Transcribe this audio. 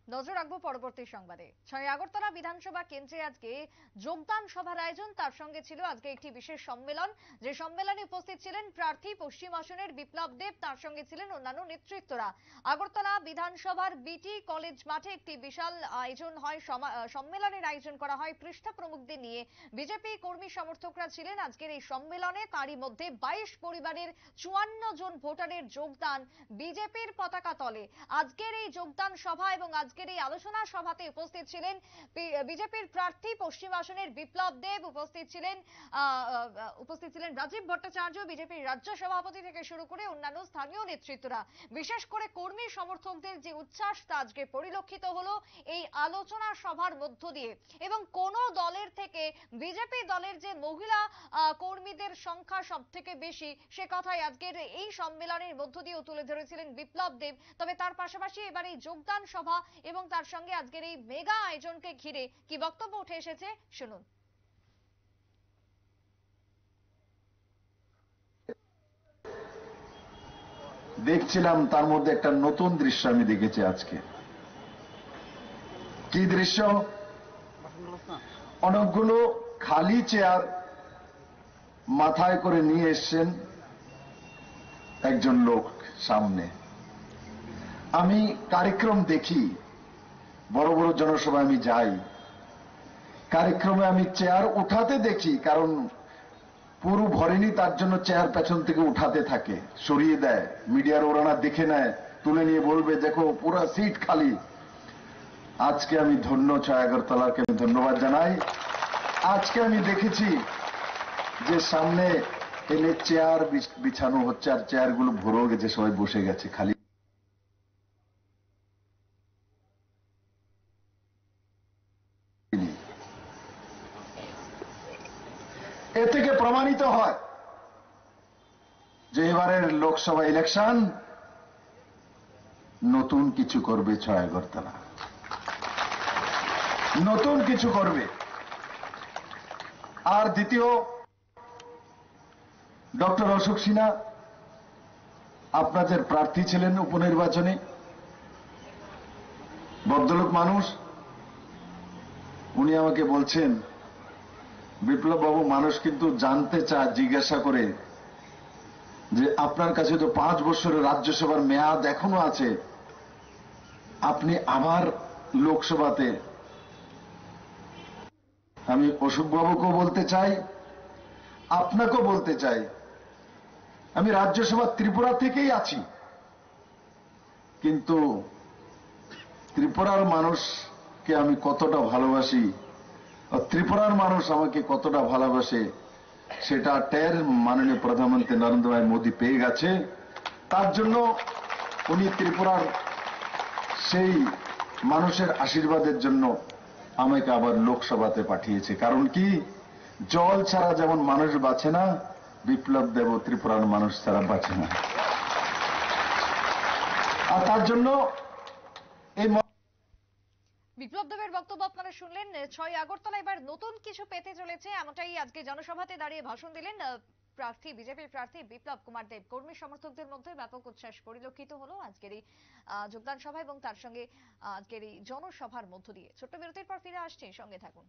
নজর রাখবো পরবর্তী সংবাদে। ৬ আগরতলা বিধানসভা কেন্দ্রে আজকে যোগদান সভার আয়োজন, তার সঙ্গে ছিল আজকে একটি বিশেষ সম্মেলন, যে সম্মেলনে উপস্থিত ছিলেন প্রার্থী পশ্চিম আসনের বিপ্লব দেব, তার সঙ্গে ছিলেন অন্যান্য নেতৃত্বরা। আগরতলা বিধানসভার বিটি কলেজ মাঠে একটি বিশাল আয়োজন হয়, সম্মেলনের আয়োজন করা হয় পৃষ্ঠা প্রমুখদের নিয়ে। বিজেপি কর্মী সমর্থকরা ছিলেন আজকের এই সম্মেলনে, তারই মধ্যে 22 পরিবারের 54 জন ভোটারের যোগদান বিজেপির পতাকা তলে। আজকের এই যোগদান সভা এবং আজকের এই আলোচনা সভাতে উপস্থিত ছিলেন বিজেপির প্রার্থী পশ্চিম আসনের বিপ্লব দেব, উপস্থিত ছিলেন রাজীব ভট্টাচার্য, বিজেপির রাজ্য সভাপতি থেকে শুরু করে অন্যান্য স্থানীয় নেতৃত্বরা। বিশেষ করে কর্মী সমর্থকদের যে উচ্ছ্বাস তা আজকে পরিলক্ষিত হলো এই আলোচনা সভার মধ্য দিয়ে। এবং কোন দলের থেকে বিজেপি দলের যে মহিলা কর্মীদের সংখ্যা সব থেকে বেশি, সে কথাই আজকের এই সম্মেলনের মধ্য দিয়েও তুলে ধরেছিলেন বিপ্লব দেব। তবে তার পাশাপাশি এবার এই যোগদান সভা এবং তার সঙ্গে আজকের এই মেগা আয়োজনকে ঘিরে কি বক্তব্য উঠে এসেছে শুনুন। দেখছিলাম তার মধ্যে একটা নতুন দৃশ্য আমি দেখেছি আজকে। কি দৃশ্য? অনেকগুলো খালি চেয়ার মাথায় করে নিয়ে এসছেন একজন লোক সামনে। আমি কার্যক্রম দেখি, বড় বড় জনসভায় আমি যাই, কার্যক্রমে আমি চেয়ার উঠাতে দেখি, কারণ পুরো ভরেনি, তার জন্য চেয়ার পেছন থেকে উঠাতে থাকে, সরিয়ে দেয়, মিডিয়ার ওরানা দেখে নেয়, তুলে নিয়ে বলবে দেখো পুরো সিট খালি। আজকে আমি ধন্য, ৬ আগরতলাকে আমি ধন্যবাদ জানাই। আজকে আমি দেখেছি যে সামনে এনে চেয়ার বিছানো হচ্ছে, আর চেয়ারগুলো ভরেও গেছে, সবাই বসে গেছে খালি। এ থেকে প্রমাণিত হয় যে এবারের লোকসভা ইলেকশন নতুন কিছু করবে ৬ আগরতলা, নতুন কিছু করবে। আর দ্বিতীয়, ডক্টর অশোক সিনহা আপনাদের প্রার্থী ছিলেন উপনির্বাচনে, ভদ্রলোক মানুষ। উনি আমাকে বলছেন, বিপ্লব বাবু, মানুষ কিন্তু জানতে চায়, জিজ্ঞাসা করে যে আপনার কাছে তো 5 বছরের রাজ্যসভার মেয়াদ এখনো আছে, আপনি আবার লোকসভাতে। আমি অশোক বাবুকেও বলতে চাই, আপনাকেও বলতে চাই, আমি রাজ্যসভা ত্রিপুরা থেকেই আছি, কিন্তু ত্রিপুরার মানুষকে আমি কতটা ভালোবাসি, ত্রিপুরার মানুষ আমাকে কতটা ভালোবাসে, সেটা টের মাননীয় প্রধানমন্ত্রী নরেন্দ্র ভাই মোদী পেয়ে গেছে। তার জন্য উনি ত্রিপুরার সেই মানুষের আশীর্বাদের জন্য আমাকে আবার লোকসভাতে পাঠিয়েছে। কারণ কি, জল ছাড়া যেমন মানুষ বাঁচে না, বিপ্লব দেব ত্রিপুরার মানুষ ছাড়া বাঁচে না। আর তার জন্য এই বিপ্লব দেবের বক্তব্য আপনারা শুনলেন। ৬ আগরতলা এবার নতুন কিছু পেতে চলেছে, এমনটাই আজকে জনসভাতে দাঁড়িয়ে ভাষণ দিলেন বিজেপির প্রার্থী বিপ্লব কুমার দেব। কর্মী সমর্থকদের মধ্যে ব্যাপক উচ্ছ্বাস পরিলক্ষিত হলো আজকের এই যোগদান সভা এবং তার সঙ্গে আজকের এই জনসভার মধ্য দিয়ে। ছোট্ট বিরতির পর ফিরে আসছি, সঙ্গে থাকুন।